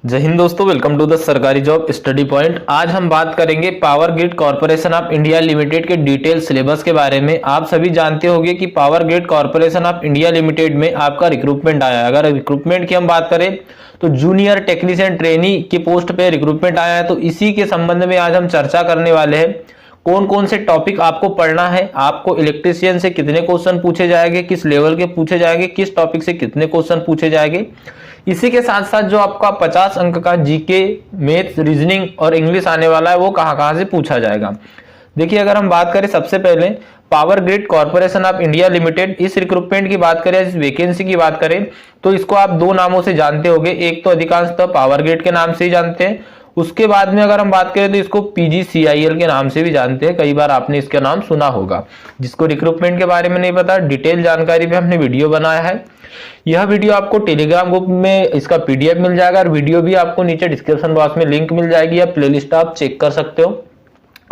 जय हिंद दोस्तों, welcome to the सरकारी जॉब स्टडी पॉइंट। आज हम बात करेंगे power grid corporation of India limited के डिटेल सिलेबस के बारे में। आप सभी जानते होंगे कि power grid corporation of India limited में आपका रिक्रूटमेंट आया है। अगर रिक्रूटमेंट की हम बात करें तो जूनियर टेक्नीशियन ट्रेनी की पोस्ट पे रिक्रूटमेंट आया है। तो इसी के संबंध में आज हम चर्चा करने वाले हैं। कौन कौन से टॉपिक आपको पढ़ना है, आपको इलेक्ट्रीशियन से कितने क्वेश्चन पूछे जाएंगे, किस लेवल के पूछे जाएंगे, किस टॉपिक से कितने क्वेश्चन पूछे जाएंगे। इसी के साथ साथ जो आपका 50 अंक का जीके, मैथ्स, रीजनिंग और इंग्लिश आने वाला है वो कहां से पूछा जाएगा। देखिए, अगर हम बात करें सबसे पहले power grid corporation of India limited, इस रिक्रूटमेंट की बात करें, इस वैकेंसी की बात करें तो इसको आप दो नामों से जानते होंगे। एक तो अधिकांशतः पावर ग्रिड के नाम से ही जानते हैं, उसके बाद में अगर हम बात करें तो इसको पीजीसीआईएल के नाम से भी जानते हैं। कई बार आपने इसका नाम सुना होगा। जिसको रिक्रूटमेंट के बारे में नहीं पता, डिटेल जानकारी पे हमने वीडियो बनाया है। यह वीडियो आपको टेलीग्राम ग्रुप में इसका पीडीएफ मिल जाएगा और वीडियो भी आपको नीचे डिस्क्रिप्शन बॉक्स में लिंक मिल जाएगी, या प्लेलिस्ट आप चेक कर सकते हो।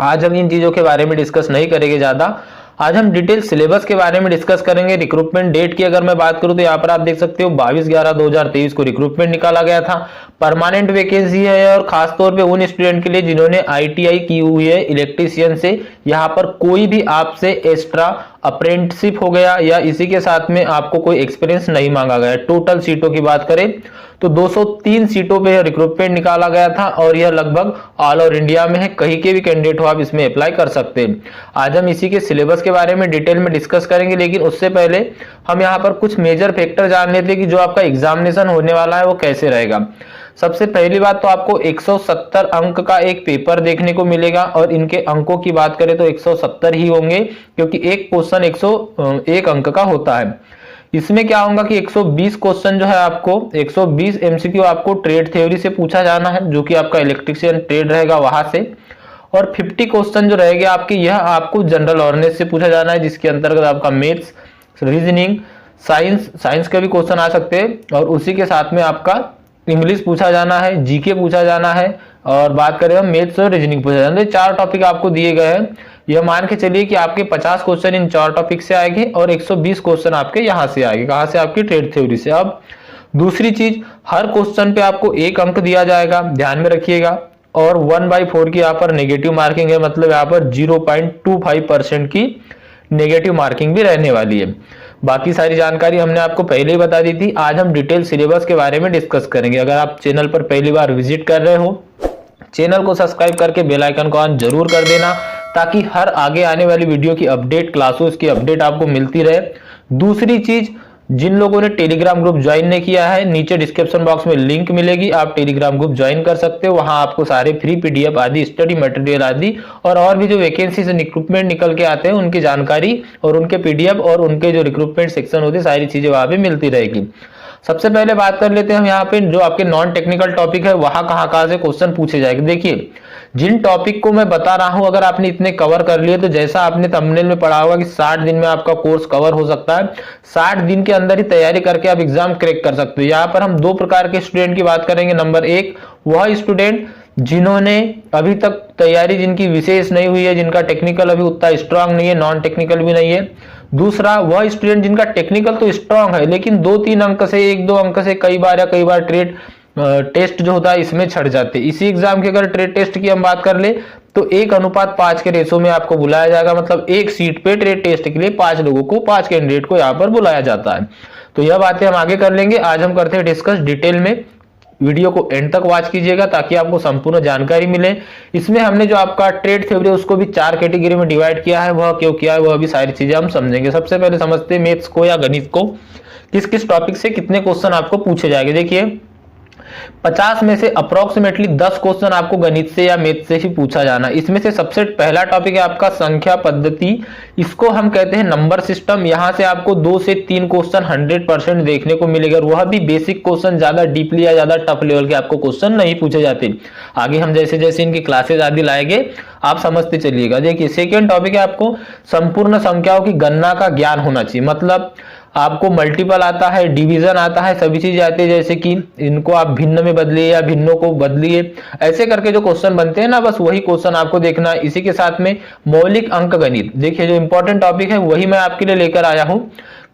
आज हम इन चीजों के बारे में डिस्कस नहीं करेंगे ज्यादा। आज हम डिटेल सिलेबस के बारे में डिस्कस करेंगे। रिक्रूटमेंट डेट की अगर मैं बात करूं तो यहाँ पर आप देख सकते हो 22/11/2023 को रिक्रूटमेंट निकाला गया था। परमानेंट वैकेंसी है और खास तौर पे उन स्टूडेंट के लिए जिन्होंने आईटीआई की हुई है इलेक्ट्रीशियन से। यहाँ पर कोई भी आपसे एक्स्ट्रा अप्रेंटिसशिप हो गया या इसी के साथ में आपको कोई एक्सपीरियंस नहीं मांगा गया। टोटल सीटों की बात करें तो 203 सीटों पे रिक्रूटमेंट निकाला गया था और यह लगभग ऑल ओवर इंडिया में है। कहीं के भी कैंडिडेट हो आप इसमें अप्लाई कर सकते हैं। आज हम इसी के सिलेबस के बारे में डिटेल में डिस्कस करेंगे, लेकिन उससे पहले हम यहाँ पर कुछ मेजर फैक्टर जान लेते हैं कि जो आपका एग्जामिनेशन होने वाला है वो कैसे रहेगा। सबसे पहली बात तो आपको 170 अंक का एक पेपर देखने को मिलेगा और इनके अंकों की बात करें तो 170 ही होंगे, क्योंकि एक क्वेश्चन 101 अंक का होता है। इसमें क्या होगा कि 120 क्वेश्चन जो है आपको 120 एमसीक्यू आपको ट्रेड थ्योरी से पूछा जाना है, जो कि आपका इलेक्ट्रिशियन ट्रेड रहेगा वहां से। और 50 क्वेश्चन जो रहेंगे आपके, यह आपको जनरल अवेयरनेस से पूछा जाना है, जिसके अंतर्गत आपका मैथ्स, रीजनिंग, साइंस के भी क्वेश्चन आ सकते हैं। और उसी के साथ में आपका इंग्लिश पूछा जाना है, जीके पूछा जाना है, और बात करें हम मैथ्स और रीजनिंग पूछा जाना है। तो 4 टॉपिक आपको दिए गए हैं। यह मान के चलिए कि आपके 50 क्वेश्चन इन 4 टॉपिक से आएंगे और 120 क्वेश्चन आपके यहां से आएंगे। कहां से? आपकी ट्रेड थ्योरी से। अब दूसरी चीज, हर क्वेश्चन पे आपको 1 अंक दिया जाएगा, ध्यान में रखिएगा। और 1/4 की यहाँ पर नेगेटिव मार्किंग है, मतलब यहाँ पर 0.25% की नेगेटिव मार्किंग भी रहने वाली है। बाकी सारी जानकारी हमने आपको पहले ही बता दी थी। आज हम डिटेल सिलेबस के बारे में डिस्कस करेंगे। अगर आप चैनल पर पहली बार विजिट कर रहे हो, चैनल को सब्सक्राइब करके बेल आइकन को ऑन जरूर कर देना, ताकि हर आगे आने वाली वीडियो की अपडेट, क्लासेस की अपडेट आपको मिलती रहे। दूसरी चीज, जिन लोगों ने टेलीग्राम ग्रुप ज्वाइन नहीं किया है, नीचे डिस्क्रिप्शन बॉक्स में लिंक मिलेगी, आप टेलीग्राम ग्रुप ज्वाइन कर सकते हो। वहां आपको सारे फ्री पीडीएफ आदि, स्टडी मटेरियल आदि और भी जो वैकेंसी से रिक्रूटमेंट निकल के आते हैं उनकी जानकारी और उनके पीडीएफ और उनके जो रिक्रूटमेंट सेक्शन होते हैं, सारी चीजें वहां पे मिलती रहेगी। सबसे पहले बात कर लेते हैं हम यहाँ पे जो आपके नॉन टेक्निकल टॉपिक है वहां कहां से क्वेश्चन पूछे जाएंगे। देखिए, जिन टॉपिक को मैं बता रहा हूं, अगर आपने इतने कवर कर लिए तो जैसा आपने थंबनेल में पढ़ा होगा कि 60 दिन में आपका कोर्स कवर हो सकता है। 60 दिन के अंदर ही तैयारी करके आप एग्जाम क्रैक कर सकते हो। यहाँ पर हम 2 प्रकार के स्टूडेंट की बात करेंगे। नंबर 1, वह स्टूडेंट जिन्होंने अभी तक तैयारी, जिनकी विशेष नहीं हुई है, जिनका टेक्निकल अभी उतना स्ट्रांग नहीं है, नॉन टेक्निकल भी नहीं है। दूसरा, वह स्टूडेंट जिनका टेक्निकल तो स्ट्रांग है लेकिन 2-3 अंक से, 1-2 अंक से कई बार ट्रेड टेस्ट जो होता है इसमें छट जाते हैं। इसी एग्जाम के अगर ट्रेड टेस्ट की हम बात कर ले तो 1:5 के रेशो में आपको बुलाया जाएगा, मतलब एक सीट पे ट्रेड टेस्ट के लिए 5 लोगों को, 5 कैंडिडेट को यहाँ पर बुलाया जाता है। तो यह बातें हम आगे कर लेंगे। आज हम करते हैं डिस्कस डिटेल में। वीडियो को एंड तक वॉच कीजिएगा ताकि आपको संपूर्ण जानकारी मिले। इसमें हमने जो आपका ट्रेड थ्योरी उसको भी 4 कैटेगरी में डिवाइड किया है। वह क्यों किया है वह भी सारी चीजें हम समझेंगे। सबसे पहले समझते हैं मैथ्स को या गणित को, किस किस टॉपिक से कितने क्वेश्चन आपको पूछे जाएंगे। देखिए, 50 में से अप्रोक्सीमेटली 10 क्वेश्चन आपको गणित से या मैथ से ही पूछा जाना। इसमें से सबसे पहला टॉपिक है आपका संख्या पद्धति। इसको हम कहते हैं नंबर सिस्टम। यहां से आपको 2 से 3 क्वेश्चन 100% देखने को मिलेगा। वह भी बेसिक क्वेश्चन, ज्यादा डीपली या ज्यादा टफ लेवल के आपको क्वेश्चन नहीं पूछे जाते। आगे हम जैसे जैसे इनकी क्लासेस आदि लाएंगे आप समझते चलिएगा। देखिए, सेकेंड टॉपिक है आपको संपूर्ण संख्याओं की गणना का ज्ञान होना चाहिए। मतलब आपको मल्टीपल आता है, डिवीजन आता है, सभी चीजें आती है, जैसे कि इनको आप भिन्न में बदलिए या भिन्नों को बदलिए, ऐसे करके जो क्वेश्चन बनते हैं ना, बस वही क्वेश्चन आपको देखना है। इसी के साथ में मौलिक अंक गणित, देखिए जो इंपॉर्टेंट टॉपिक है वही मैं आपके लिए लेकर आया हूं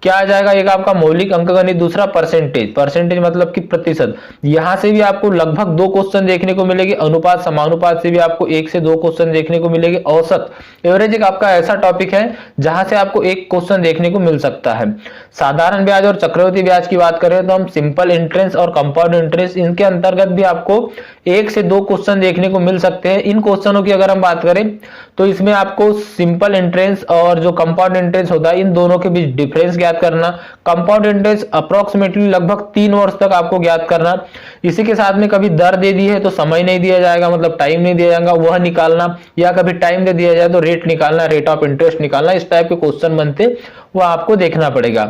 क्या आ जाएगा, एक आपका मौलिक अंकगणित, दूसरा परसेंटेज, परसेंटेज मतलब कि प्रतिशत। यहां से भी आपको लगभग 2 क्वेश्चन देखने को मिलेगी। अनुपात समानुपात से भी आपको 1 से 2 क्वेश्चन देखने को मिलेगी। औसत एवरेज एक आपका ऐसा टॉपिक है जहां से आपको 1 क्वेश्चन देखने को मिल सकता है। साधारण ब्याज और चक्रवृद्धि ब्याज की बात करें तो हम सिंपल इंटरेस्ट और कंपाउंड इंटरेस्ट, इनके अंतर्गत भी आपको 1 से 2 क्वेश्चन देखने को मिल सकते हैं। इन क्वेश्चनों की अगर हम बात करें तो इसमें आपको सिंपल इंटरेस्ट और जो कंपाउंड इंटरेस्ट होता है, इन दोनों के बीच डिफरेंस ज्ञात करना। कंपाउंड इंटरेस्ट अप्रोक्सीमेटली लगभग 3 वर्ष तक आपको ज्ञात करना। इसी के साथ में कभी दर दे दी है तो समय नहीं दिया जाएगा, मतलब टाइम नहीं दिया जाएगा, वह निकालना, या कभी टाइम दे दिया जाए तो रेट निकालना, रेट ऑफ इंटरेस्ट निकालना। इस टाइप के क्वेश्चन बनते वह आपको देखना पड़ेगा।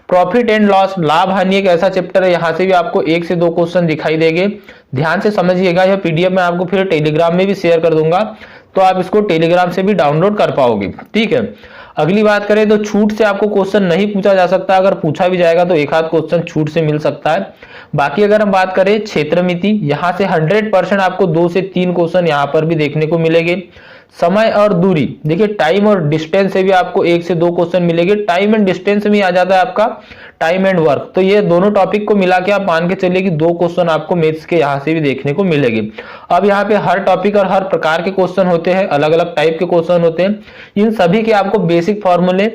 प्रॉफिट एंड लॉस, लाभ हानि एक ऐसा चैप्टर है, यहां से भी आपको 1 से 2 क्वेश्चन दिखाई देंगे। ध्यान से समझिएगा, यह पीडीएफ मैं आपको फिर टेलीग्राम में भी शेयर कर दूंगा, तो आप इसको टेलीग्राम से भी डाउनलोड कर पाओगे। ठीक है, अगली बात करें तो छूट से आपको क्वेश्चन नहीं पूछा जा सकता, अगर पूछा भी जाएगा तो एक आध क्वेश्चन छूट से मिल सकता है। बाकी अगर हम बात करें क्षेत्रमिति, यहां से 100% आपको 2 से 3 क्वेश्चन यहां पर भी देखने को मिलेंगे। समय और दूरी, देखिए टाइम और डिस्टेंस से भी आपको 1 से 2 क्वेश्चन मिलेंगे। टाइम एंड डिस्टेंस में आ जाता है आपका टाइम एंड वर्क, तो ये दोनों टॉपिक को मिला के आप मान के चलिए कि 2 क्वेश्चन आपको मैथ्स के यहां से भी देखने को मिलेंगे। अब यहाँ पे हर टॉपिक और हर प्रकार के क्वेश्चन होते हैं, अलग अलग टाइप के क्वेश्चन होते हैं। इन सभी के आपको बेसिक फॉर्मूले,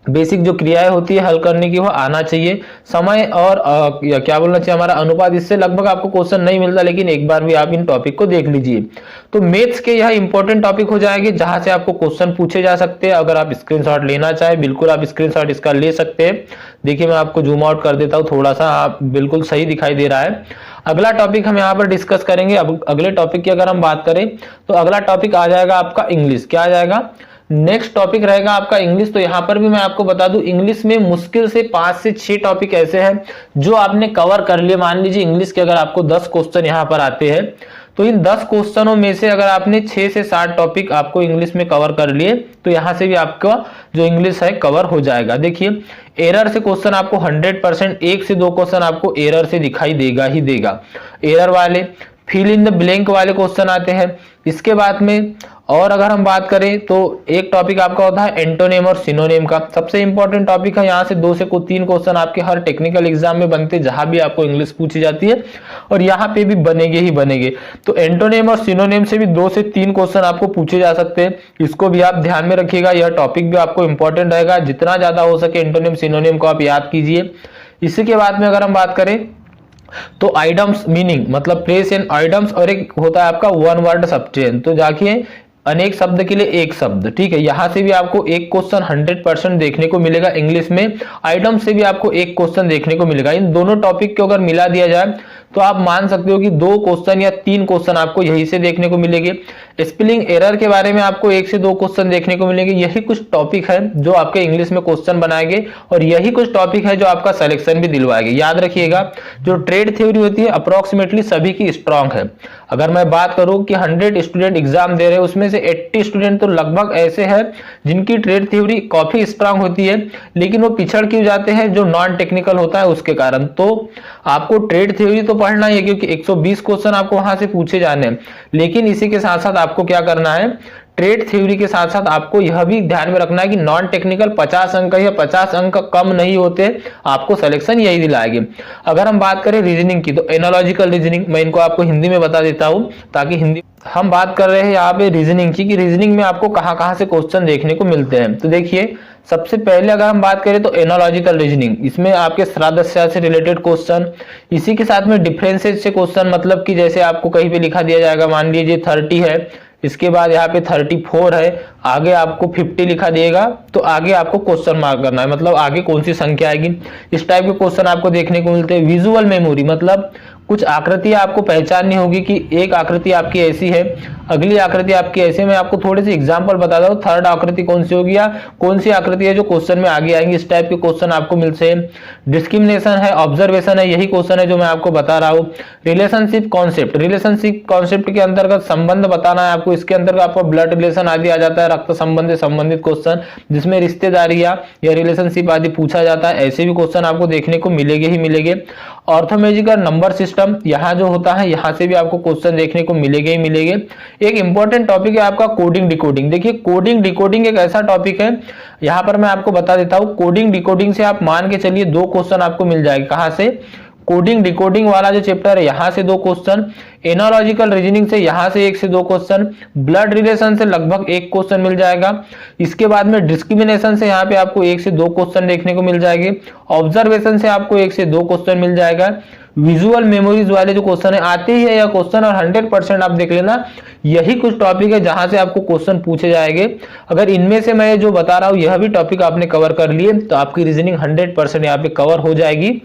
बेसिक जो क्रियाएं होती है हल करने की, वो आना चाहिए। समय और क्या बोलना चाहिए हमारा अनुपात, इससे लगभग आपको क्वेश्चन नहीं मिलता, लेकिन एक बार भी आप इन टॉपिक को देख लीजिए। तो मैथ्स के यह इंपॉर्टेंट टॉपिक हो जाएंगे जहां से आपको क्वेश्चन पूछे जा सकते हैं। अगर आप स्क्रीनशॉट लेना चाहे बिल्कुल आप स्क्रीनशॉट इसका ले सकते हैं। देखिए मैं आपको जूम आउट कर देता हूँ थोड़ा सा, आप बिल्कुल सही दिखाई दे रहा है। अगला टॉपिक हम यहाँ पर डिस्कस करेंगे। अब अगले टॉपिक की अगर हम बात करें तो अगला टॉपिक आ जाएगा आपका इंग्लिश। क्या आ जाएगा, नेक्स्ट टॉपिक रहेगा आपका इंग्लिश। तो यहां पर भी मैं आपको बता दूं, इंग्लिश में मुश्किल से 5 से 6 टॉपिक ऐसे हैं जो आपने कवर कर लिए। मान लीजिए इंग्लिश के अगर आपको 10 क्वेश्चन यहां पर आते हैं, तो इन 10 क्वेश्चनों में से अगर आपने 6 से 7 टॉपिक आपको इंग्लिश में कवर कर लिए, तो यहां से भी आपका जो इंग्लिश है कवर हो जाएगा। देखिए एरर से क्वेश्चन आपको 100%, 1 से 2 क्वेश्चन आपको एरर से दिखाई देगा ही देगा। एरर वाले, फिल इन द ब्लैंक वाले क्वेश्चन आते हैं। इसके बाद में और अगर हम बात करें तो एक टॉपिक आपका होता है एंटोनिम और सिनोनिम का, सबसे इंपॉर्टेंट टॉपिक है। यहाँ से 2 से 3 क्वेश्चन आपके हर टेक्निकल एग्जाम में बनते, जहां भी आपको इंग्लिश पूछी जाती है, और यहाँ पे भी बनेंगे ही बनेंगे। तो एंटोनिम और सिनोनिम से भी 2 से 3 क्वेश्चन आपको पूछे जा सकते हैं, इसको भी आप ध्यान में रखिएगा। यह टॉपिक भी आपको इंपॉर्टेंट रहेगा, जितना ज्यादा हो सके एंटोनिम सिनोनिम को आप याद कीजिए। इसी के बाद में अगर हम बात करें तो आइडम्स मीनिंग, मतलब प्लेस एंड आइडम्स, और एक होता है आपका वन वर्ड सब्सटेंस। तो जाके अनेक शब्द के लिए एक शब्द, ठीक है, यहां से भी आपको एक क्वेश्चन 100% देखने को मिलेगा इंग्लिश में। आइटम से भी आपको एक क्वेश्चन देखने को मिलेगा। इन दोनों टॉपिक को अगर मिला दिया जाए तो आप मान सकते हो कि 2 क्वेश्चन या 3 क्वेश्चन आपको यही से देखने को मिलेंगे। स्पेलिंग एरर के बारे में आपको 1 से 2 क्वेश्चन देखने को मिलेंगे। यही कुछ टॉपिक है जो आपके इंग्लिश में क्वेश्चन बनाएंगे, और यही कुछ टॉपिक है जो आपका सिलेक्शन भी दिलवाएंगे। याद रखिएगा, जो ट्रेड थ्योरी होती है अप्रोक्सीमेटली सभी की स्ट्रांग है। अगर मैं बात करूं कि 100 स्टूडेंट एग्जाम दे रहे हैं, उसमें से 80 स्टूडेंट तो लगभग ऐसे हैं जिनकी ट्रेड थ्योरी काफी स्ट्रांग होती है, लेकिन वो पिछड़ क्यों जाते हैं, जो नॉन टेक्निकल होता है उसके कारण। तो आपको ट्रेड थ्योरी तो पढ़ना ही है, क्योंकि 120 क्वेश्चन आपको वहां से पूछे जाने हैं, लेकिन इसी के साथ साथ आपको क्या करना है, ट्रेड थ्योरी के साथ साथ आपको यह भी ध्यान में रखना है कि नॉन टेक्निकल 50 अंक या 50 अंक कम नहीं होते, आपको सिलेक्शन यही दिलाएंगे। अगर हम बात करें रीजनिंग की, तो एनालॉजिकल रीजनिंग, मैं इनको आपको हिंदी में बता देता हूं ताकि हिंदी, हम बात कर रहे हैं यहाँ पे रीजनिंग की, कि रीजनिंग में आपको कहां से क्वेश्चन देखने को मिलते हैं। तो देखिए सबसे पहले अगर हम बात करें तो एनालॉजिकल रीजनिंग, इसमें आपके श्राद्धस्या से रिलेटेड क्वेश्चन, इसी के साथ में डिफरेंसेस से क्वेश्चन, मतलब कि जैसे आपको कहीं पे लिखा दिया जाएगा, मान लीजिए 30 है, इसके बाद यहाँ पे 34 है, आगे आपको 50 लिखा दिएगा, तो आगे आपको क्वेश्चन मार्क करना है, मतलब आगे कौन सी संख्या आएगी। इस टाइप के क्वेश्चन आपको देखने को मिलते हैं। विजुअल मेमोरी, मतलब कुछ आकृतियां आपको पहचाननी होगी कि एक आकृति आपकी ऐसी है, अगली आकृति आपकी ऐसे। मैं आपको थोड़े से एग्जांपल बता दूं, थर्ड आकृति कौन सी होगी या कौन सी आकृति है जो क्वेश्चन में आगे आएंगी, इस टाइप के क्वेश्चन आपको मिलते हैं। डिस्क्रिमिनेशन है, ऑब्जर्वेशन है, यही क्वेश्चन है जो मैं आपको बता रहा हूँ। रिलेशनशिप कॉन्सेप्ट, रिलेशनशिप कॉन्सेप्ट के अंतर्गत संबंध बताना है आपको, इसके अंतर्गत आपको ब्लड रिलेशन आदि आ जाता है, रक्त संबंध से संबंधित क्वेश्चन जिसमें रिश्तेदारियां या रिलेशनशिप आदि पूछा जाता है, ऐसे भी क्वेश्चन आपको देखने को मिलेंगे ही मिलेंगे। ऑर्थोमेजिकल नंबर सिस्टम, यहाँ जो होता है यहाँ से भी आपको क्वेश्चन देखने को मिलेंगे ही मिलेंगे। एक इंपॉर्टेंट टॉपिक है आपका कोडिंग डिकोडिंग। देखिए कोडिंग डिकोडिंग एक ऐसा टॉपिक है, यहां पर मैं आपको बता देता हूं, कोडिंग डिकोडिंग से आप मान के चलिए 2 क्वेश्चन आपको मिल जाएगा। कहां से? कोडिंग डिकोडिंग वाला जो चैप्टर है यहां से 2 क्वेश्चन, एनालॉजिकल रीजनिंग से यहां से 1 से 2 क्वेश्चन, ब्लड रिलेशन से लगभग 1 क्वेश्चन मिल जाएगा। इसके बाद में डिस्क्रिमिनेशन से यहां पे आपको 1 से 2 क्वेश्चन देखने को मिल जाएंगे। ऑब्जर्वेशन से आपको 1 से 2 क्वेश्चन मिल जाएगा। विजुअल मेमोरीज वाले जो क्वेश्चन है आते ही है यह क्वेश्चन, और 100% आप देख लेना यही कुछ टॉपिक है जहां से आपको क्वेश्चन पूछे जाएंगे। अगर इनमें से मैं जो बता रहा हूं यह भी टॉपिक आपने कवर कर लिए तो आपकी रीजनिंग 100% यहाँ पे कवर हो जाएगी।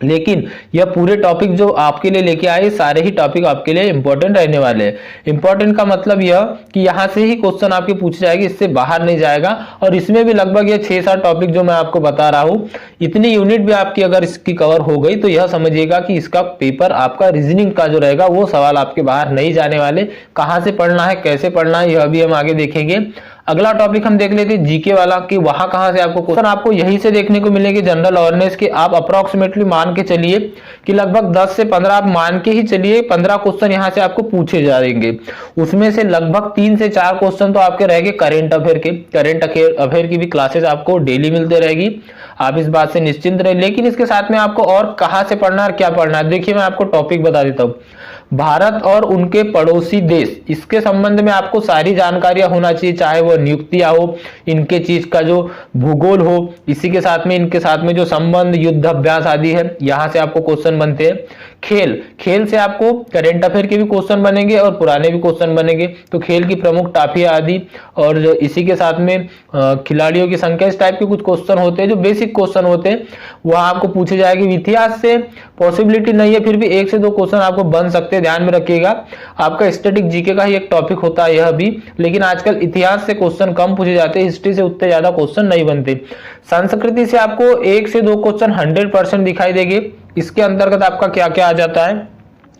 लेकिन यह पूरे टॉपिक जो आपके लिए लेके आए सारे ही टॉपिक आपके लिए इंपॉर्टेंट रहने वाले हैं। इंपॉर्टेंट का मतलब यह कि यहां से ही क्वेश्चन आपके पूछे जाएंगे, इससे बाहर नहीं जाएगा। और इसमें भी लगभग ये 6-7 टॉपिक जो मैं आपको बता रहा हूं, इतनी यूनिट भी आपकी अगर इसकी कवर हो गई तो यह समझिएगा कि इसका पेपर आपका रीजनिंग का जो रहेगा वो सवाल आपके बाहर नहीं जाने वाले। कहां से पढ़ना है, कैसे पढ़ना है, यह भी हम आगे देखेंगे। अगला टॉपिक हम देख लेते हैं जीके वाला, कि वहां कहां से आपको क्वेश्चन आपको यहीं से देखने को मिलेंगे। जनरल अवेयरनेस के आप अप्रोक्सीमेटली मान के चलिए कि लगभग 10 से 15 आप मान के ही चलिए 15 क्वेश्चन यहां से आपको पूछे जाएंगे। उसमें से लगभग 3 से 4 क्वेश्चन तो आपके रहेंगे करंट अफेयर के। करंट अफेयर की भी क्लासेस आपको डेली मिलते रहेगी, आप इस बात से निश्चिंत रहे। लेकिन इसके साथ में आपको और कहां से पढ़ना है, क्या पढ़ना है, देखिए मैं आपको टॉपिक बता देता हूं। भारत और उनके पड़ोसी देश, इसके संबंध में आपको सारी जानकारियां होना चाहिए, चाहे वो नियुक्तियां हो, इनके चीज का जो भूगोल हो, इसी के साथ में इनके साथ में जो संबंध, युद्ध अभ्यास आदि है, यहां से आपको क्वेश्चन बनते हैं। खेल से आपको करंट अफेयर के भी क्वेश्चन बनेंगे और पुराने भी क्वेश्चन बनेंगे। तो खेल की प्रमुख टाफिया आदि और इसी के साथ में खिलाड़ियों की संख्या, इस टाइप के कुछ क्वेश्चन होते हैं जो बेसिक क्वेश्चन होते हैं, वहां आपको पूछे जाएंगे। इतिहास से पॉसिबिलिटी नहीं है, फिर भी 1 से 2 क्वेश्चन आपको बन सकते हैं, ध्यान में रखिएगा। आपका स्टैटिक जीके का ही एक टॉपिक होता है यह भी, लेकिन आजकल इतिहास से क्वेश्चन कम पूछे जाते हैं, हिस्ट्री से उतने ज्यादा क्वेश्चन नहीं बनते। संस्कृति से आपको 1 से 2 क्वेश्चन 100% दिखाई देंगे। इसके अंतर्गत आपका क्या क्या आ जाता है,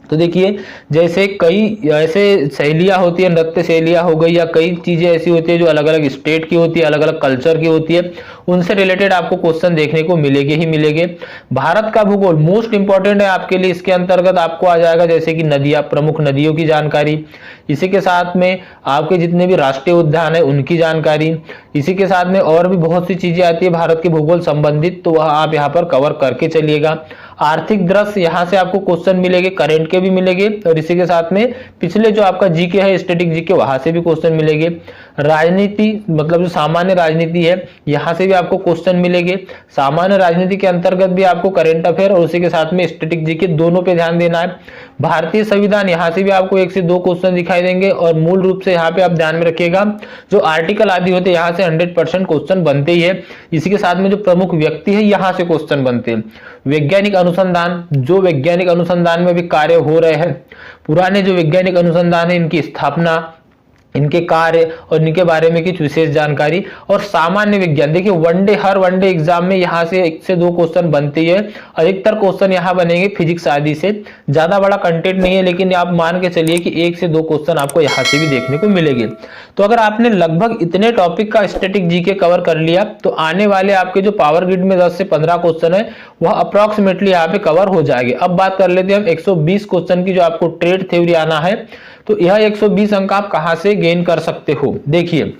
तो देखिए जैसे कई ऐसे शैलियां होती है, नृत्य शैलियां हो गई, या कई चीजें ऐसी होती है जो अलग अलग स्टेट की होती है, अलग अलग कल्चर की होती है, उनसे रिलेटेड आपको क्वेश्चन देखने को मिलेंगे ही मिलेंगे। भारत का भूगोल मोस्ट इंपॉर्टेंट है आपके लिए, इसके अंतर्गत आपको आ जाएगा जैसे कि नदियां, प्रमुख नदियों की जानकारी, इसी के साथ में आपके जितने भी राष्ट्रीय उद्यान है उनकी जानकारी, इसी के साथ में और भी बहुत सी चीजें आती है भारत के भूगोल संबंधित, तो वह आप यहाँ पर कवर करके चलिएगा। आर्थिक दृश्य, यहाँ से आपको क्वेश्चन मिलेंगे, करंट के भी मिलेंगे, और इसी के साथ में पिछले जो आपका जीके है, स्टैटिक जीके, वहां से भी क्वेश्चन मिलेंगे। राजनीति, मतलब जो सामान्य राजनीति है, यहाँ से भी आपको क्वेश्चन मिलेंगे। सामान्य राजनीति के अंतर्गत भी आपको करंट अफेयर और उसी के साथ में स्टैटिक जीके दोनों पे ध्यान देना है। भारतीय संविधान, यहाँ से भी आपको 1 से 2 क्वेश्चन दिखाई देंगे, और मूल रूप से यहाँ पे आप ध्यान में रखिएगा जो आर्टिकल आदि होते हैं यहाँ से 100% क्वेश्चन बनते ही है। इसी के साथ में जो प्रमुख व्यक्ति है यहाँ से क्वेश्चन बनते हैं। वैज्ञानिक अनुसंधान, जो वैज्ञानिक अनुसंधान में भी कार्य हो रहे हैं, पुराने जो वैज्ञानिक अनुसंधान है, इनकी स्थापना, इनके कार्य और इनके बारे में कुछ विशेष जानकारी। और सामान्य विज्ञान, देखिए हर वनडे एग्जाम में यहाँ से 1 से 2 क्वेश्चन बनती है, अधिकतर क्वेश्चन यहाँ बनेंगे फिजिक्स आदि से, ज्यादा बड़ा कंटेंट नहीं है, लेकिन आप मान के चलिए कि 1 से 2 क्वेश्चन आपको यहाँ से भी देखने को मिलेंगे। तो अगर आपने लगभग इतने टॉपिक का स्टैटिक जीके कवर कर लिया तो आने वाले आपके जो पावर ग्रिड में 10 से 15 क्वेश्चन है वह अप्रोक्सीमेटली यहाँ पे कवर हो जाएंगे। अब बात कर लेते हैं हम 120 क्वेश्चन की, जो आपको ट्रेड थ्योरी आना है, तो यह 120 अंक आप कहां से गेन कर सकते हो। देखिए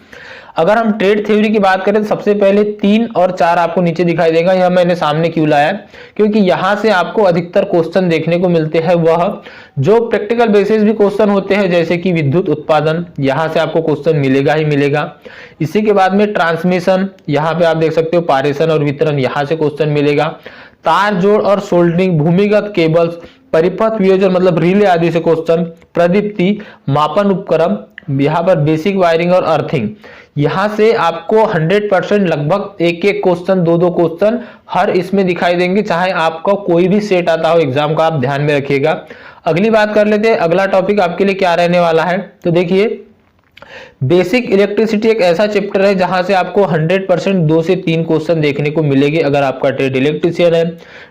अगर हम ट्रेड थ्योरी की बात करें तो सबसे पहले 3 और 4 आपको नीचे दिखाई देगा। यह मैंने सामने क्यों लाया, क्योंकि यहां से आपको अधिकतर क्वेश्चन देखने को मिलते हैं, वह जो प्रैक्टिकल बेसिस भी क्वेश्चन होते हैं, जैसे कि विद्युत उत्पादन, यहां से आपको क्वेश्चन मिलेगा ही मिलेगा। इसी के बाद में ट्रांसमिशन, यहाँ पे आप देख सकते हो पारेषण और वितरण, यहां से क्वेश्चन मिलेगा। तार जोड़ और सोल्डरिंग, भूमिगत केबल्स, परिपथ वियोजन मतलब रिले आदि से क्वेश्चन, प्रदीप्ति, मापन उपकरण, यहाँ पर बेसिक वायरिंग और अर्थिंग, यहाँ से आपको 100% लगभग एक क्वेश्चन, 2 क्वेश्चन हर इसमें दिखाई देंगे, चाहे आपका कोई भी सेट आता हो एग्जाम का, आप ध्यान में रखिएगा। अगली बात कर लेते हैं, अगला टॉपिक आपके लिए क्या रहने वाला है, तो देखिए बेसिक इलेक्ट्रिसिटी एक ऐसा चैप्टर है जहां से आपको 100% 2 से 3 क्वेश्चन देखने को मिलेंगे अगर आपका ट्रेड इलेक्ट्रिशियन है।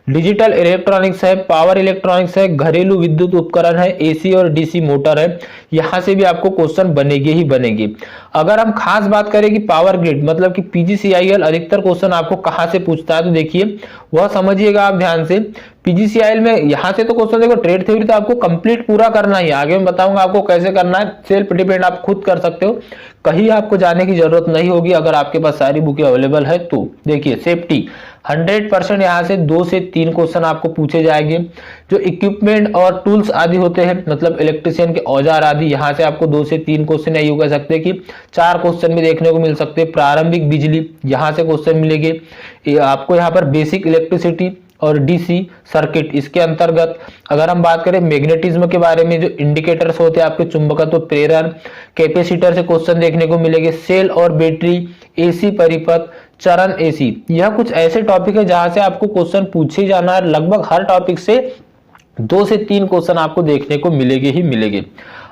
डिजिटल इलेक्ट्रॉनिक्स है, पावर इलेक्ट्रॉनिक्स है, घरेलू विद्युत उपकरण है, एसी और डीसी मोटर है, यहां से भी आपको क्वेश्चन बनेंगे ही बनेंगे। अगर हम खास बात करें कि पावर ग्रिड मतलब कि पीजीसीआईएल अधिकतर क्वेश्चन आपको कहां से पूछता है, तो देखिए वह समझिएगा आप ध्यान से। पीजीसीआईएल में यहां से तो क्वेश्चन देखो, ट्रेड थ्योरी तो आपको कंप्लीट पूरा करना ही, आगे मैं बताऊंगा आपको कैसे करना है, सेल्फ डिपेंड आप खुद कर सकते हो, कहीं आपको जाने की जरूरत नहीं होगी अगर आपके पास सारी बुकें अवेलेबल है तो। देखिए सेफ्टी 100% यहाँ से 2 से 3 क्वेश्चन आपको पूछे जाएंगे। जो इक्विपमेंट और टूल्स आदि होते हैं मतलब इलेक्ट्रिशियन के औजार आदि, यहाँ से आपको 2 से 3 क्वेश्चन, या यूं कह सकते हैं कि 4 क्वेश्चन भी देखने को मिल सकते हैं। प्रारंभिक बिजली यहाँ से क्वेश्चन मिलेंगे आपको। यहाँ पर बेसिक इलेक्ट्रिसिटी और डीसी सर्किट, इसके अंतर्गत अगर हम बात करें मैग्नेटिज्म के बारे में, जो इंडिकेटर्स होते हैं आपके चुंबकत्व, प्रेरण, कैपेसिटर से क्वेश्चन देखने को मिलेंगे। सेल और बैटरी, एसी परिपथ, चरण एसी, यह कुछ ऐसे टॉपिक है जहां से आपको क्वेश्चन पूछे जाना है। लगभग हर टॉपिक से 2 से 3 क्वेश्चन आपको देखने को मिलेंगे ही मिलेंगे।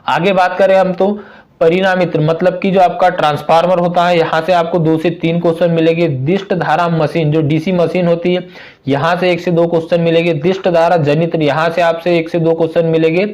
आगे बात करें हम तो परिणामित्र मतलब कि जो आपका ट्रांसफार्मर होता है, यहाँ से आपको 2 से 3 क्वेश्चन मिलेंगे। दिष्ट धारा मशीन जो डीसी मशीन होती है, यहाँ से 1 से 2 क्वेश्चन मिलेंगे। दिष्ट धारा जनित्र, यहाँ से आपसे 1 से 2 क्वेश्चन मिलेंगे।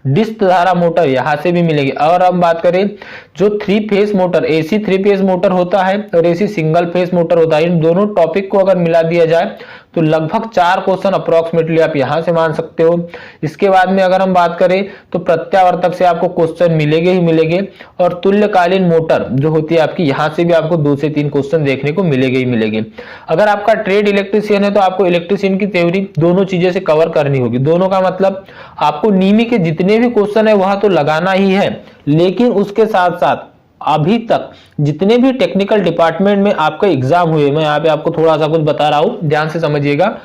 डिस्क धारा मोटर यहाँ से भी मिलेगी। और हम बात करें जो 3 phase motor, AC 3 phase motor होता है और एसी सिंगल फेज मोटर होता है, इन दोनों टॉपिक को अगर मिला दिया जाए तो लगभग 4 क्वेश्चन अप्रोक्सीमेटली आप यहां से मान सकते हो। इसके बाद में अगर हम बात करें तो प्रत्यावर्तक से आपको क्वेश्चन मिलेंगे ही मिलेंगे। और तुल्यकालीन मोटर जो होती है आपकी, यहां से भी आपको 2 से 3 क्वेश्चन देखने को मिलेंगे ही मिलेंगे। अगर आपका ट्रेड इलेक्ट्रिशियन है तो आपको इलेक्ट्रिशियन की थ्योरी दोनों चीजें से कवर करनी होगी। दोनों का मतलब आपको नीमी के जितने भी क्वेश्चन है वहां तो लगाना ही है, लेकिन उसके साथ साथ अभी तक जितने भी टेक्निकल डिपार्टमेंट में आपका एग्जाम हुए, मैं यहाँ पे आपको थोड़ा सा कुछ बता रहा हूं, ध्यान से समझिएगा।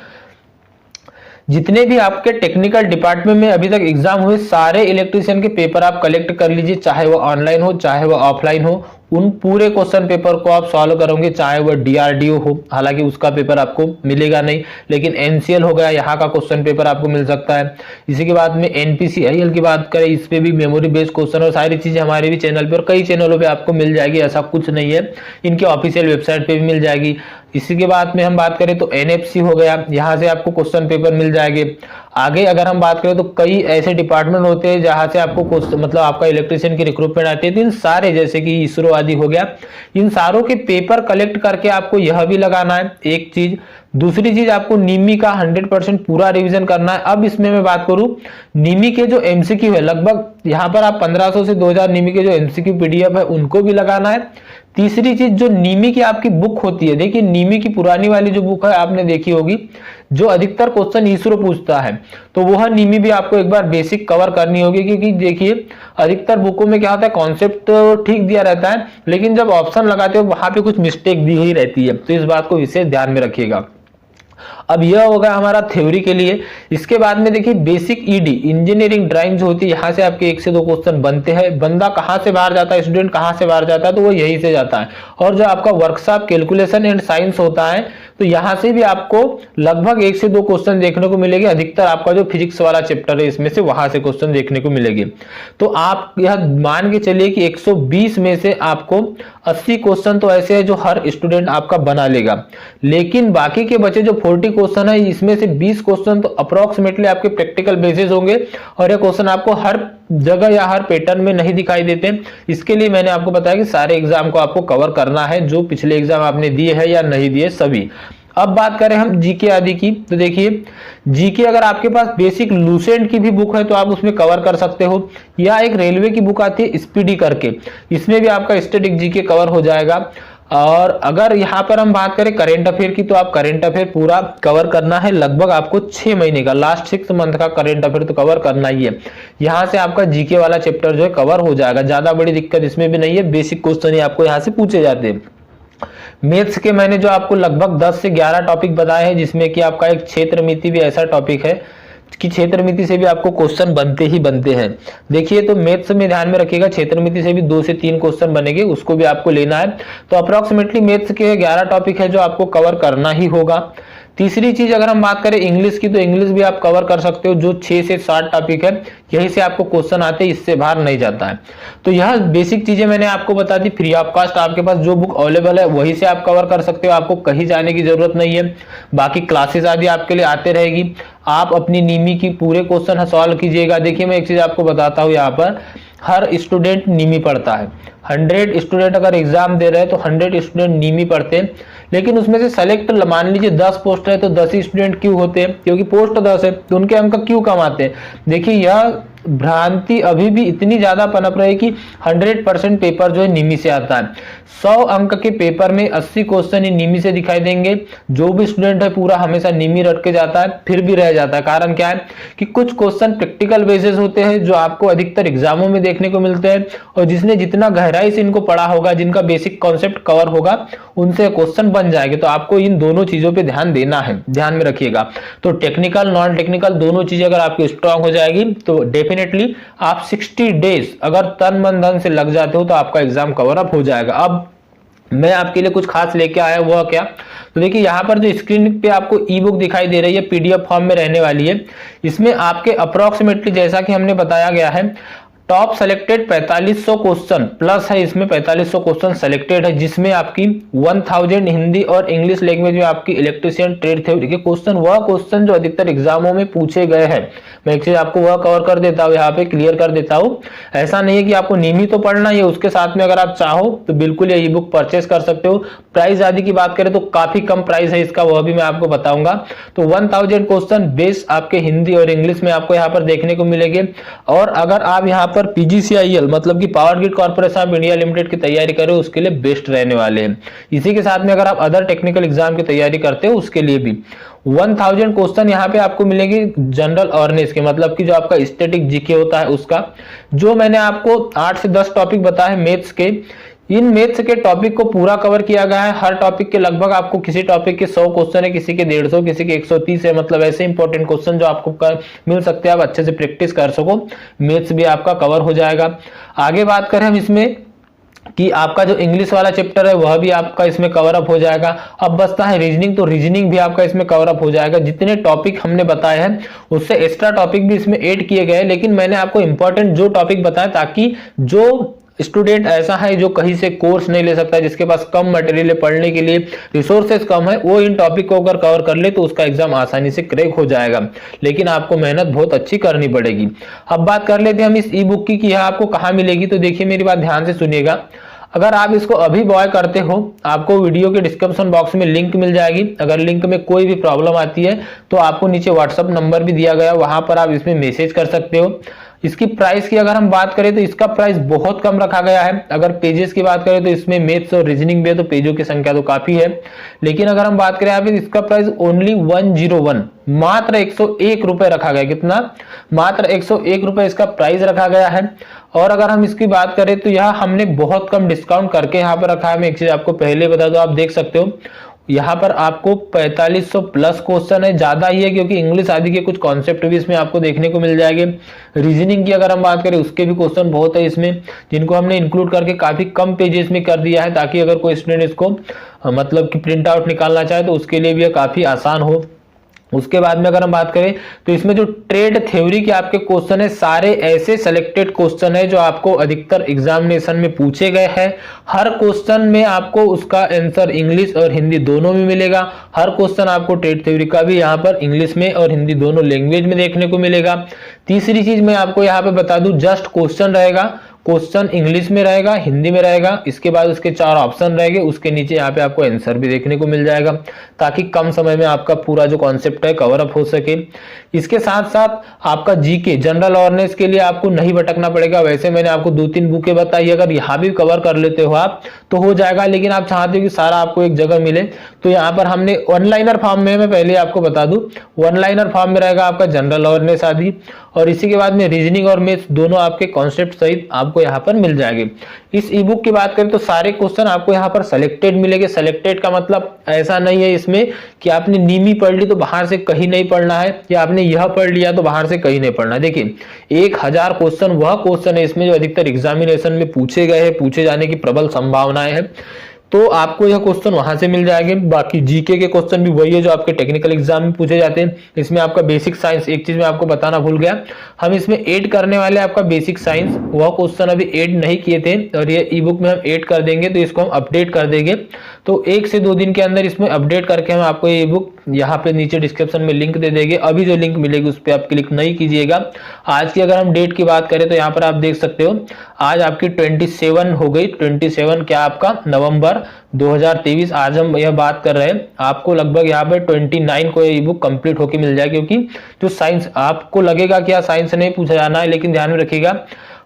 जितने भी आपके टेक्निकल डिपार्टमेंट में अभी तक एग्जाम हुए, सारे इलेक्ट्रिशियन के पेपर आप कलेक्ट कर लीजिए, चाहे वो ऑनलाइन हो चाहे वो ऑफलाइन हो। उन पूरे क्वेश्चन पेपर को आप सॉल्व करोगे, चाहे वो डीआरडीओ हो, हालांकि उसका पेपर आपको मिलेगा नहीं, लेकिन एनसीएल हो गया, यहाँ का क्वेश्चन पेपर आपको मिल सकता है। इसी के बाद में एनपीसीआईएल की बात करें, इस पे भी मेमोरी बेस्ड क्वेश्चन और सारी चीजें हमारे भी चैनल पे और कई चैनलों पे आपको मिल जाएगी, ऐसा कुछ नहीं है, इनके ऑफिशियल वेबसाइट पे भी मिल जाएगी। इसी के बाद में हम बात करें तो एनएफसी हो गया, यहाँ से आपको क्वेश्चन पेपर मिल जाएंगे। आगे अगर हम बात करें तो कई ऐसे डिपार्टमेंट होते हैं जहां से आपको मतलब आपका इलेक्ट्रिशियन की रिक्रूटमेंट आती है, तो इन सारे जैसे कि इसरो आदि हो गया, इन सारों के पेपर कलेक्ट करके आपको यह भी लगाना है एक चीज। दूसरी चीज आपको नीमी का 100% पूरा रिवीजन करना है। अब इसमें मैं बात करूं, नीमी के जो एमसीक्यू है, लगभग यहां पर आप 1500 से 2000 नीमी के जो एमसीक्यू पीडीएफ है उनको भी लगाना है। तीसरी चीज जो नीमी की आपकी बुक होती है, देखिए नीमी की पुरानी वाली जो बुक है आपने देखी होगी, जो अधिकतर क्वेश्चन इसरो पूछता है, तो वह नीमी भी आपको एक बार बेसिक कवर करनी होगी। क्योंकि देखिए अधिकतर बुकों में क्या होता है, कॉन्सेप्ट तो ठीक दिया रहता है, लेकिन जब ऑप्शन लगाते हो वहां पे कुछ मिस्टेक दी ही रहती है, तो इस बात को विशेष ध्यान में रखिएगा। अब यह होगा हमारा थ्योरी के लिए। इसके बाद में देखिए बेसिक ईडी इंजीनियरिंग ड्राइंग जो होती है, यहाँ से आपके 1 से 2 क्वेश्चन बनते हैं। बंदा कहाँ से बाहर जाता है, स्टूडेंट कहाँ से बाहर जाता है, तो वो यहीं से जाता है। और जो आपका वर्कशॉप कैलकुलेशन एंड साइंस होता है, तो यहाँ से भी आपको लगभग 1 से 2 क्वेश्चन देखने को मिलेंगे। अधिकतर आपका जो फिजिक्स वाला चैप्टर है इसमें से वहां से क्वेश्चन देखने को मिलेंगे। तो आप यह मान के चलिए कि 120 में से आपको 80 क्वेश्चन तो ऐसे है जो हर स्टूडेंट आपका बना लेगा, लेकिन बाकी के बचे जो 40 क्वेश्चन है, इसमें से 20 क्वेश्चन तो अप्रोक्सीमेटली आपके प्रैक्टिकल बेसिस होंगे, और ये क्वेश्चन आपको हर जगह या हर पैटर्न में नहीं दिखाई देते। इसके लिए मैंने आपको बताया कि सारे एग्जाम को आपको कवर करना है, जो पिछले एग्जाम आपने दिए हैं या नहीं दिए सभी। अब बात करें हम जीके आदि की, तो देखिए जीके अगर आपके पास बेसिक लूसेंट की भी बुक है तो आप उसमें कवर कर सकते हो, या एक रेलवे की बुक आती है स्पीडी करके, इसमें भी आपका स्टैटिक जीके कवर हो जाएगा। और अगर यहाँ पर हम बात करें करेंट अफेयर की, तो आप करेंट अफेयर पूरा कवर करना है, लगभग आपको 6 महीने का, लास्ट 6 मंथ का करेंट अफेयर तो कवर करना ही है। यहाँ से आपका जीके वाला चैप्टर जो है कवर हो जाएगा, ज्यादा बड़ी दिक्कत इसमें भी नहीं है, बेसिक क्वेश्चन ही आपको यहाँ से पूछे जाते हैं। मैथ्स के मैंने जो आपको लगभग 10 से 11 टॉपिक बताए हैं, जिसमें कि आपका एक क्षेत्र मिति भी ऐसा टॉपिक है कि क्षेत्र मिति से भी आपको क्वेश्चन बनते ही बनते हैं। देखिए तो मैथ्स में ध्यान में रखिएगा, क्षेत्र मिति से भी 2 से 3 क्वेश्चन बनेंगे, उसको भी आपको लेना है। तो अप्रोक्सीमेटली मैथ्स के 11 टॉपिक है जो आपको कवर करना ही होगा। तीसरी चीज अगर हम बात करें इंग्लिश की, तो इंग्लिश भी आप कवर कर सकते हो, जो 6 से 7 टॉपिक है यहीं से आपको क्वेश्चन आते हैं, इससे बाहर नहीं जाता है। तो यह बेसिक चीजें मैंने आपको बता दी। फ्री ऑफ कॉस्ट आपके पास जो बुक अवेलेबल है वहीं से आप कवर कर सकते हो, आपको कहीं जाने की जरूरत नहीं है। बाकी क्लासेस आदि आपके लिए आते रहेगी, आप अपनी नीमी की पूरे क्वेश्चन सॉल्व कीजिएगा। देखिए मैं एक चीज आपको बताता हूँ, यहाँ पर हर स्टूडेंट नीमी पढ़ता है। 100 स्टूडेंट अगर एग्जाम दे रहे हैं तो 100 स्टूडेंट नीमी पढ़ते हैं, लेकिन उसमें से सेलेक्ट मान लीजिए 10 पोस्ट है तो 10 ही स्टूडेंट क्यों होते हैं? क्योंकि पोस्ट 10 है तो उनके अंक क्यों कम आते हैं? देखिए यह भ्रांति अभी भी इतनी ज्यादा पनप रही कि 100% पेपर जो है नीमी से आता है। 100 अंक के पेपर में 80 क्वेश्चन ही नीमी से दिखाई देंगे। जो भी स्टूडेंट है पूरा हमेशा नीमी रट के जाता है, फिर भी रह जाता है। कारण क्या है कि कुछ क्वेश्चन प्रैक्टिकल बेसिस होते हैं जो आपको अधिकतर एग्जामों में देखने को मिलते हैं, और जिसने जितना गहराई से इनको पढ़ा होगा, जिनका बेसिक कॉन्सेप्ट कवर होगा, उनसे क्वेश्चन बन जाएंगे। तो आपको इन दोनों चीजों पे ध्यान देना है, ध्यान में रखिएगा। तो टेक्निकल नॉन टेक्निकल दोनों चीजें अगर आपकी स्ट्रांग हो जाएगी तो डेफिनेटली आप 60 डेज अगर तन मन धन से लग जाते हो तो आपका एग्जाम कवर अप हो जाएगा। अब मैं आपके लिए कुछ खास लेके आया, वह क्या? तो देखिए यहाँ पर जो स्क्रीन पे आपको ई बुक दिखाई दे रही है, पीडीएफ फॉर्म में रहने वाली है। इसमें आपके अप्रोक्सीमेटली जैसा कि हमने बताया गया है, टॉप सेलेक्टेड 4500 क्वेश्चन प्लस है, इसमें 4500 क्वेश्चन सेलेक्टेड है, जिसमें आपकी 1000 हिंदी और इंग्लिश लैंग्वेज में आपकी इलेक्ट्रिशियन ट्रेड थ्योरी के क्वेश्चन, वह क्वेश्चन जो अधिकतर एग्जामों में पूछे गए हैं। मैं एक चीज आपको वह कवर कर देता हूँ, यहाँ पे क्लियर कर देता हूँ। ऐसा नहीं है कि आपको नियमी तो पढ़ना ही है, उसके साथ में अगर आप चाहो तो बिल्कुल ये ई बुक परचेस कर सकते हो। प्राइस आदि की बात करें तो काफी कम प्राइस है इसका, वह भी मैं आपको बताऊंगा। तो 1000 क्वेश्चन बेस आपके हिंदी और इंग्लिश में आपको यहाँ पर देखने को मिलेंगे। और अगर आप यहाँ पर पीजीसीआईएल मतलब कि power grid corporation of India limited की तैयारी करें, उसके लिए बेस्ट रहने वाले हैं। इसी के साथ में अगर आप अदर टेक्निकल एग्जाम की तैयारी करते हो उसके लिए भी 1000 क्वेश्चन यहाँ पे आपको मिलेंगे जनरल अवेयरनेस के, मतलब कि जो आपका स्टैटिक जीके होता है उसका। जो मैंने आपको 8 से 10 टॉपिक बताए मैथ्स के, इन मैथ्स के टॉपिक को पूरा कवर किया गया है। हर टॉपिक के लगभग आपको किसी टॉपिक के 100 क्वेश्चन है, किसी के 150, किसी के 130 है, मतलब ऐसे इंपॉर्टेंट क्वेश्चन जो आपको मिल सकते हैं, आप अच्छे से प्रैक्टिस कर सको। मैथ्स भी आपका कवर हो जाएगा। आगे बात करें हम इसमें कि आपका जो इंग्लिश वाला चैप्टर है वह भी आपका इसमें कवर अप हो जाएगा। अब बचता है रीजनिंग, तो रीजनिंग भी आपका इसमें कवर अप हो जाएगा। जितने टॉपिक हमने बताए हैं उससे एक्स्ट्रा टॉपिक भी इसमें ऐड किए गए, लेकिन मैंने आपको इंपॉर्टेंट जो टॉपिक बताया, ताकि जो स्टूडेंट ऐसा है जो कहीं से कोर्स नहीं ले सकता, जिसके पास कम मटेरियल है, पढ़ने के लिए रिसोर्सेज कम है, वो इन टॉपिक को अगर कवर कर ले तो उसका एग्जाम आसानी से क्रैक हो जाएगा। लेकिन आपको मेहनत बहुत अच्छी करनी पड़ेगी। अब बात कर लेते हैं हम इस ई बुक की कि यह आपको कहाँ मिलेगी। तो देखिए मेरी बात ध्यान से सुनिएगा। अगर आप इसको अभी बॉय करते हो, आपको वीडियो के डिस्क्रिप्शन बॉक्स में लिंक मिल जाएगी। अगर लिंक में कोई भी प्रॉब्लम आती है तो आपको नीचे व्हाट्सएप नंबर भी दिया गया, वहां पर आप इसमें मैसेज कर सकते हो। इसकी प्राइस की अगर हम बात करें तो इसका प्राइस बहुत कम रखा गया है। अगर पेजेस की बात करें तो इसमें मैथ्स और रीजनिंग भी है, तो पेजों की संख्या तो काफी है। लेकिन अगर हम बात करें यहाँ पे, इसका प्राइस ओनली 101, मात्र 101 रुपए रखा गया। कितना? मात्र 101 रुपए इसका प्राइस रखा गया है। और अगर हम इसकी बात करें तो यह हमने बहुत कम डिस्काउंट करके यहाँ पर रखा है। मैं एक चीज आपको पहले बता दूं, आप देख सकते हो यहाँ पर आपको 4500 प्लस क्वेश्चन है, ज्यादा ही है क्योंकि इंग्लिश आदि के कुछ कॉन्सेप्ट भी इसमें आपको देखने को मिल जाएंगे। रीजनिंग की अगर हम बात करें उसके भी क्वेश्चन बहुत है इसमें, जिनको हमने इंक्लूड करके काफी कम पेजेस में कर दिया है, ताकि अगर कोई स्टूडेंट इसको मतलब कि प्रिंट आउट निकालना चाहे तो उसके लिए भी यह काफी आसान हो। उसके बाद में अगर हम बात करें तो इसमें जो ट्रेड थ्योरी के आपके क्वेश्चन है, सारे ऐसे सेलेक्टेड क्वेश्चन है जो आपको अधिकतर एग्जामिनेशन में पूछे गए हैं। हर क्वेश्चन में आपको उसका आंसर इंग्लिश और हिंदी दोनों में मिलेगा। हर क्वेश्चन आपको ट्रेड थ्योरी का भी यहाँ पर इंग्लिश में और हिंदी दोनों लैंग्वेज में देखने को मिलेगा। तीसरी चीज मैं आपको यहाँ पे बता दूं, जस्ट क्वेश्चन रहेगा, क्वेश्चन इंग्लिश में रहेगा, हिंदी में रहेगा। इसके बाद उसके 4 ऑप्शन रहेंगे, उसके नीचे यहाँ पे आपको आंसर भी देखने को मिल जाएगा, ताकि कम समय में आपका पूरा जो कॉन्सेप्ट है कवर अप हो सके। इसके साथ साथ आपका जीके जनरल अवेयरनेस के लिए आपको नहीं भटकना पड़ेगा। वैसे मैंने आपको 2-3 बुकें बताई, अगर यहाँ भी कवर कर लेते हो आप तो हो जाएगा, लेकिन आप चाहते हो कि सारा आपको एक जगह मिले, तो यहाँ पर हमने वन लाइनर फॉर्म में, मैं पहले आपको बता दूं, वन लाइनर फॉर्म में रहेगा आपका जनरल अवेयरनेस आदि, और इसी के बाद में रीजनिंग और मैथ्स दोनों आपके कॉन्सेप्ट सहित आपको यहाँ पर मिल जाएंगे। इस ई बुक की बात करें तो सारे क्वेश्चन आपको यहाँ पर सेलेक्टेड मिलेंगे। सेलेक्टेड का मतलब ऐसा नहीं है इसमें कि आपने नीमी पढ़ ली तो बाहर से कहीं नहीं पढ़ना है, या आपने यह पढ़ लिया तो बाहर से कहीं नहीं पढ़ना है। देखिए 1000 क्वेश्चन वह क्वेश्चन है इसमें जो अधिकतर एग्जामिनेशन में पूछे गए हैं, पूछे जाने की प्रबल संभावनाएं हैं। तो आपको यह क्वेश्चन वहां से मिल जाएंगे। बाकी जीके के क्वेश्चन भी वही है जो आपके टेक्निकल एग्जाम में पूछे जाते हैं। इसमें आपका बेसिक साइंस, एक चीज मैं आपको बताना भूल गया, हम इसमें ऐड करने वाले आपका बेसिक साइंस, वह क्वेश्चन अभी ऐड नहीं किए थे और ये ई बुक में हम ऐड कर देंगे, तो इसको हम अपडेट कर देंगे। तो 1 से 2 दिन के अंदर इसमें अपडेट करके हम आपको ये ई बुक यहाँ पे नीचे डिस्क्रिप्शन में लिंक दे देंगे। अभी जो लिंक मिलेगी उस पर आप क्लिक नहीं कीजिएगा। आज की अगर हम डेट की बात करें तो यहाँ पर आप देख सकते हो आज आपकी 27 हो गई। 27 क्या आपका नवंबर 2023। आज हम यह बात कर रहे हैं, आपको लगभग यहाँ पे 29 को ये बुक कंप्लीट होके मिल जाए। क्योंकि जो साइंस, आपको लगेगा कि साइंस नहीं पूछा जाना है, लेकिन ध्यान में रखिएगा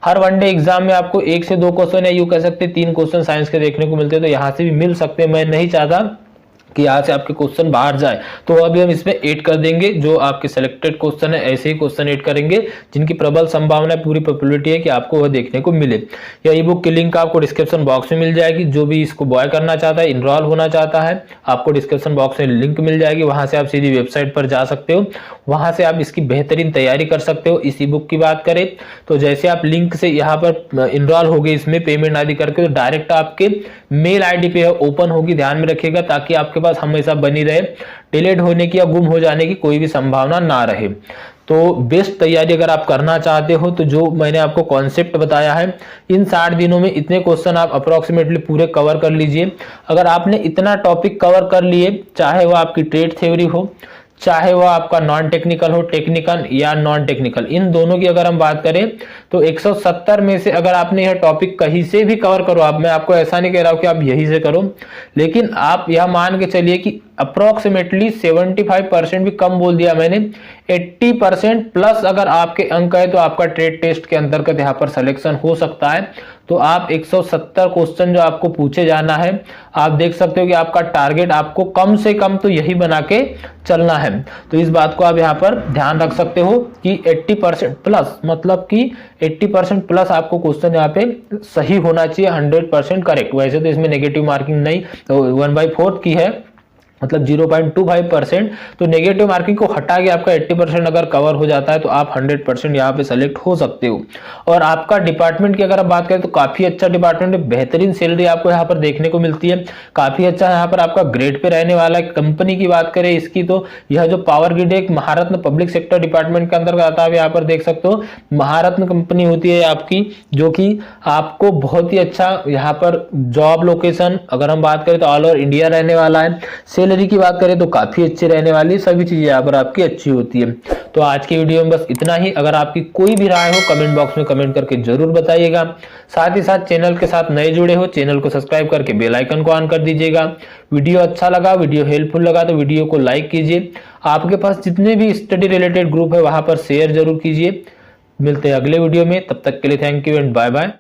हर वनडे एग्जाम में आपको 1 से 2 क्वेश्चन या यूं कह सकते 3 क्वेश्चन साइंस के देखने को मिलते हैं, तो यहाँ से भी मिल सकते हैं। मैं नहीं चाहता कि यहाँ से आपके क्वेश्चन बाहर जाए, तो अभी हम इसमें ऐड कर देंगे। जो आपके सिलेक्टेड क्वेश्चन है ऐसे ही क्वेश्चन ऐड करेंगे जिनकी प्रबल संभावना, पूरी प्रोबेबिलिटी है कि आपको वह देखने को मिले। या ई बुक की लिंक आपको डिस्क्रिप्शन बॉक्स में मिल जाएगी। जो भी इसको बॉय करना चाहता है, इनरोल होना चाहता है, आपको डिस्क्रिप्शन बॉक्स में लिंक मिल जाएगी, वहां से आप सीधी वेबसाइट पर जा सकते हो, वहां से आप इसकी बेहतरीन तैयारी कर सकते हो। इस ई बुक की बात करें तो जैसे आप लिंक से यहाँ पर इनरोल हो गए, इसमें पेमेंट आदि करके, तो डायरेक्ट आपके मेल आईडी पे ओपन होगी। ध्यान में रखिएगा ताकि आपके पास हमेशा बनी रहे, डिलीट होने की या गुम हो जाने की कोई भी संभावना ना रहे। तो बेस्ट तैयारी अगर आप करना चाहते हो तो जो मैंने आपको कॉन्सेप्ट बताया है, इन 60 दिनों में इतने क्वेश्चन आप अप्रोक्सीमेटली पूरे कवर कर लीजिए। अगर आपने इतना टॉपिक कवर कर लिए, चाहे वो आपकी ट्रेड थ्योरी हो, चाहे वो आपका नॉन टेक्निकल हो, टेक्निकल या नॉन टेक्निकल, इन दोनों की अगर हम बात करें तो 170 में से अगर आपने यह टॉपिक कहीं से भी कवर करो, मैं आपको ऐसा नहीं कह रहा हूं कि आप यहीं से करो, लेकिन आप यह मान के चलिए कि अप्रोक्सीमेटली 75% भी कम बोल दिया मैंने, 80% प्लस अगर आपके अंक है तो आपका ट्रेड टेस्ट के अंतर्गत यहाँ पर सिलेक्शन हो सकता है। तो आप 170 क्वेश्चन जो आपको पूछे जाना है, आप देख सकते हो कि आपका टारगेट आपको कम से कम तो यही बना के चलना है। तो इस बात को आप यहाँ पर ध्यान रख सकते हो कि 80% प्लस, मतलब कि 80% प्लस आपको क्वेश्चन यहाँ पे सही होना चाहिए, 100% करेक्ट। वैसे तो इसमें नेगेटिव मार्किंग नहीं, तो 1/4 की है, मतलब 0.25%। तो नेगेटिव मार्किंग को हटा के आपका 80% अगर कवर हो जाता है तो आप 100% यहाँ पे सेलेक्ट हो सकते हो। और आपका डिपार्टमेंट की अगर आप बात करें तो काफी अच्छा डिपार्टमेंट है, बेहतरीन सैलरी आपको यहाँ पर देखने को मिलती है, काफी अच्छा यहाँ पर आपका ग्रेड पे रहने वाला है। कंपनी की बात करें इसकी तो यह जो पावर ग्रिड एक महारत्न पब्लिक सेक्टर डिपार्टमेंट के अंतर्गत आता है। यहाँ पर देख सकते हो महारत्न कंपनी होती है आपकी, जो कि आपको बहुत ही अच्छा यहाँ पर जॉब लोकेशन अगर हम बात करें तो ऑल ओवर इंडिया रहने वाला है। सैलरी की बात करें तो काफी अच्छी रहने वाली, सभी चीजें यहाँ पर आपकी अच्छी होती है। तो आज की वीडियो में बस इतना ही। अगर आपकी कोई भी राय हो कमेंट बॉक्स में कमेंट करके जरूर बताइएगा। साथ ही साथ चैनल के साथ नए जुड़े हो, चैनल को सब्सक्राइब करके बेल आइकन को ऑन कर दीजिएगा। वीडियो अच्छा लगा, वीडियो हेल्पफुल लगा तो वीडियो को लाइक कीजिए। आपके पास जितने भी स्टडी रिलेटेड ग्रुप है वहां पर शेयर जरूर कीजिए। मिलते हैं अगले वीडियो में, तब तक के लिए thank you and bye bye.